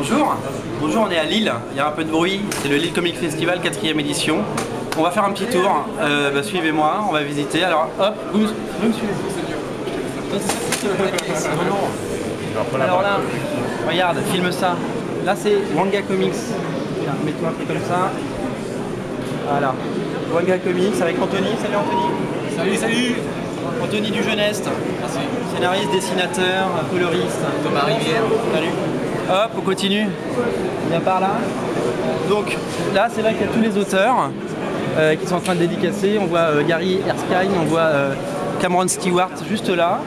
Bonjour, bonjour, on est à Lille, il y a un peu de bruit, c'est le Lille Comic Festival 4e édition. On va faire un petit tour, suivez-moi, on va visiter, alors hop, vous me suivez. Alors là, regarde, filme ça. Là c'est Wanga Comics. Tiens, mets-toi un peu comme ça. Voilà. Wanga Comics avec Anthony. Salut Anthony. Salut, salut. Anthony du Jeuneste. Merci. Scénariste, dessinateur, coloriste. Thomas Rivière. Salut. Hop, on continue. On vient par là. Donc là c'est là qu'il y a tous les auteurs qui sont en train de dédicacer. On voit Gary Erskine, on voit Cameron Stewart juste là.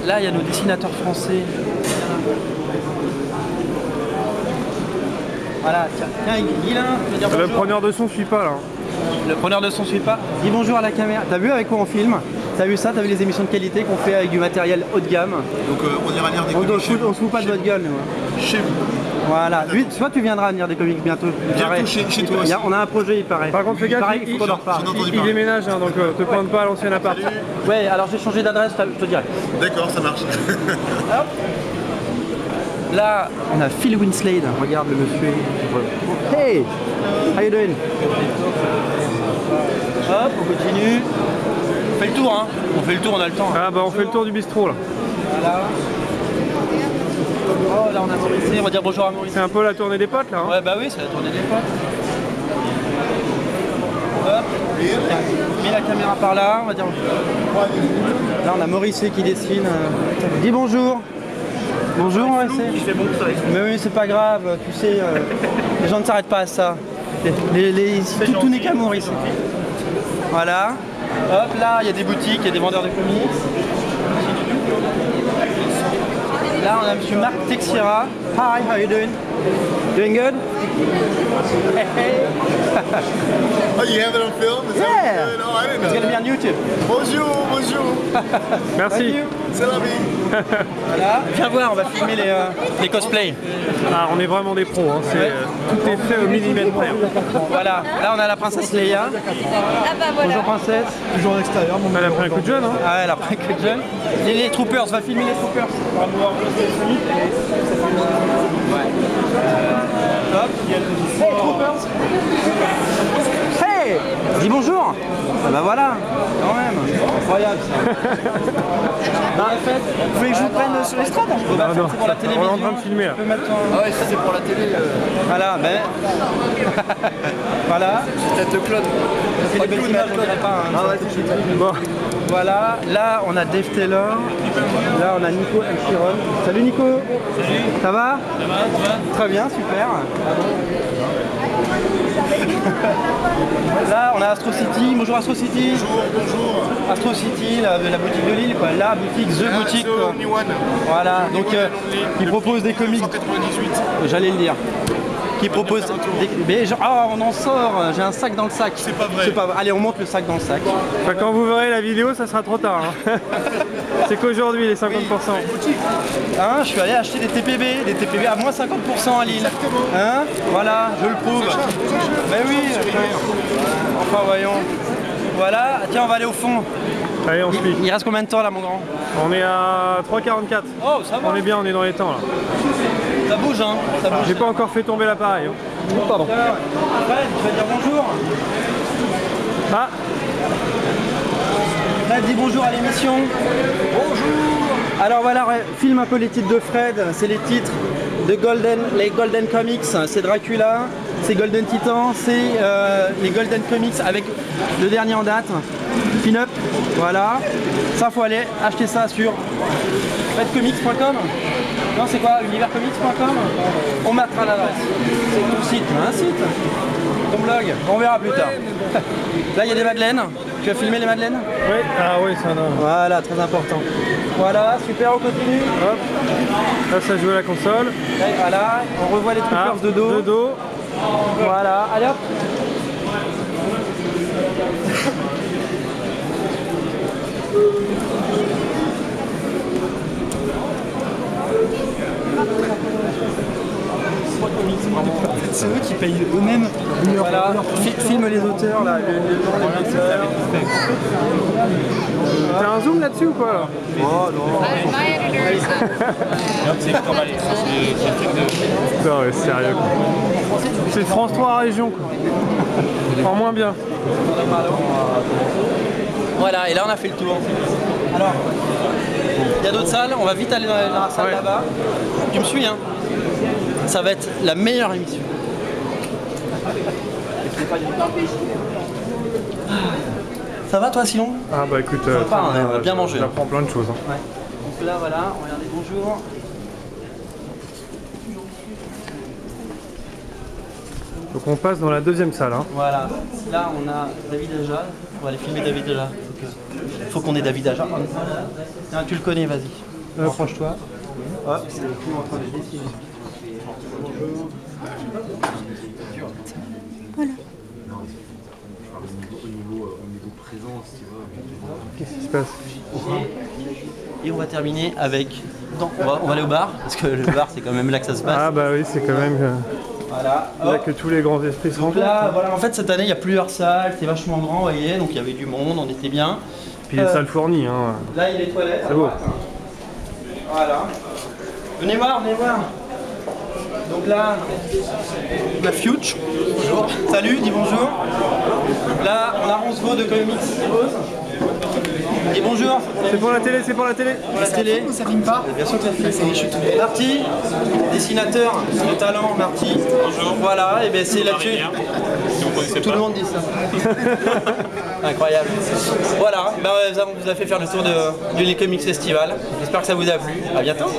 Là il y a nos dessinateurs français. Voilà, tiens Guilain, tu veux dire bonjour. Le preneur de son suit pas là. Le preneur de son suit pas. Dis bonjour à la caméra. T'as vu avec quoi on filme? T'as vu ça? T'as vu les émissions de qualité qu'on fait avec du matériel haut de gamme? Donc on ira lire des comics. On se fout pas de votre gueule nous. Chez vous. Voilà, lui, soit tu viendras lire des comics bientôt. Bientôt chez toi aussi. On a un projet, il paraît. Par contre, fais gaffe, il déménage, hein, donc te pointe pas à l'ancien appart. Ouais, alors j'ai changé d'adresse, je te dirai. D'accord, ça marche. Hop. Là, on a Phil Winslade, regarde le monsieur. Hey, how you doing? Hop, on continue. On fait le tour, hein. On fait le tour, on a le temps. Ah bah on fait le tour du bistrot là. Voilà. Oh, là on a Maurice, on va dire bonjour à Maurice. C'est un peu la tournée des potes là. Hein. Ouais, bah oui, c'est la tournée des potes. Hop, mets la caméra par là, on va dire. Là on a Maurice qui dessine. Dis bonjour. Bonjour Maurice. Il fait bon ça. Mais oui, c'est pas grave, tu sais, les gens ne s'arrêtent pas à ça. Tout n'est qu'à Maurice. Voilà. Hop, là il y a des boutiques, il y a des vendeurs de comics. Là, on a monsieur Marc Texiera. Hi, how you doing? Doing good? Hey, hey. Oh, you have it on film? Is Yeah. that good? Oh, I didn't know. It's gonna be That. on YouTube. Bonjour, bonjour. Merci. C'est la vie. Voilà. Viens voir, on va filmer les cosplays. Ah, on est vraiment des pros, hein. Tout est fait au millimètre près. Voilà. Là, on a la princesse Leia. Ah bah voilà. Bonjour princesse. Toujours à l'extérieur. Elle a pris un coup de jeune, hein. Ah, elle a pris que de jeune. Les troopers, on va filmer les troopers. Hop. Hey troopers. Hey. Dis bonjour. Ah bah voilà, quand même. Incroyable ça. Bah, en fait, vous voulez que je vous prenne sur l'estrade? Ah non, c'est pour la télévision. on est en train de filmer là. Ah ouais, si c'est pour la télé. Voilà, ben. Voilà. C'est peut-être Claude. Ça fait des belles images, on dirait pas. Hein. Ah ouais, c'est Bon. Voilà, là on a Dave Taylor. Là on a Nico Elchiron. Salut Nico. Salut. Ça va? Ça va. Très bien, super. Là on a Astro City. Bonjour Astro City. Bonjour. Astro City, la boutique de Lille, quoi. La boutique, The Boutique. Quoi. Voilà, donc ils proposent des comics. 198. J'allais le dire. Qui propose des... Mais genre, ah, on en sort, j'ai un sac dans le sac. C'est pas vrai. Allez, on monte le sac dans le sac. Enfin, quand vous verrez la vidéo, ça sera trop tard. Hein. C'est qu'aujourd'hui les 50%. Hein, je suis allé acheter des TPB à moins 50% à Lille. Hein, voilà, je le prouve. Mais oui, enfin voyons. Voilà, tiens, on va aller au fond. Allez, on se lit. Il reste combien de temps là, mon grand? On est à 3h44. Oh, ça va. On est bien, on est dans les temps là. Ça bouge, hein. Ça bouge. J'ai pas encore fait tomber l'appareil. Hein. Oh, pardon. Fred, tu vas dire bonjour. Ah, Fred, dis bonjour à l'émission. Bonjour. Alors voilà, filme un peu les titres de Fred. C'est les titres de les Golden Comics. C'est Dracula, c'est Golden Titan, c'est les Golden Comics avec le dernier en date. Pin-up, voilà. Ça, faut aller acheter ça sur fredcomics.com. Non, c'est quoi? Universcomics.com. On mettra l'adresse. C'est ton site, un site. Ton blog, on verra plus tard. Là, il y a des madeleines. Tu as filmé les madeleines? oui, ah oui, ça non. Voilà, très important. Voilà, super, on continue. Hop. Là, ça joue à la console. Et voilà, on revoit les troopers de dos. De dos. Voilà, allez hop. C'est eux qui payent eux-mêmes. Voilà, filme les auteurs là, les noms des auteurs. T'as un zoom là-dessus ou quoi là? Oh non. My editor is C'est comme aller. C'est un truc de. Non, mais sérieux quoi. C'est France 3 région quoi. En moins bien. Voilà, et là on a fait le tour. Alors, il y a d'autres salles, on va vite aller dans la salle là-bas. Tu me suis, hein? Ça va être la meilleure émission. Ça va toi sinon? Ah bah écoute, sympa, on a bien mangé. J'apprends plein de choses. Hein. Ouais. Donc là voilà, regardez, bonjour. Donc on passe dans la deuxième salle. Hein. Voilà, là on a David Aja, on va aller filmer David Aja. Faut qu'on ait David Aja. Ah, tu le connais, vas-y. Approche-toi. Hop, c'est le coup en train de dessiner. Voilà. Qu'est-ce qui se passe? Et on va terminer avec... Non, on va aller au bar, parce que le bar c'est quand même là que ça se passe. Ah bah oui, c'est quand même Voilà. là Hop. que tous les grands esprits se Donc rencontrent. là, voilà, en fait cette année il y a plusieurs salles, c'était vachement grand, vous voyez, donc il y avait du monde, on était bien. Puis les salles fournies. Hein. Là il y a les toilettes. C'est beau. Voilà. Venez voir, venez voir. Donc là, la Future. Bonjour. Salut, dis bonjour. Là, on a Roncevaux de Comics. Dis bonjour. C'est pour la télé, c'est pour la télé. Pour la télé. Ça rime pas? Bien sûr que ça fait. Marty, dessinateur de talent, Marty. Bonjour. Voilà, et bien c'est là-dessus. Tout le monde dit ça. Incroyable. Voilà, ben, on vous a fait faire le tour du Les Comics Festival. J'espère que ça vous a plu. À bientôt.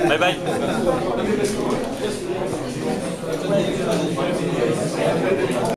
Bye bye.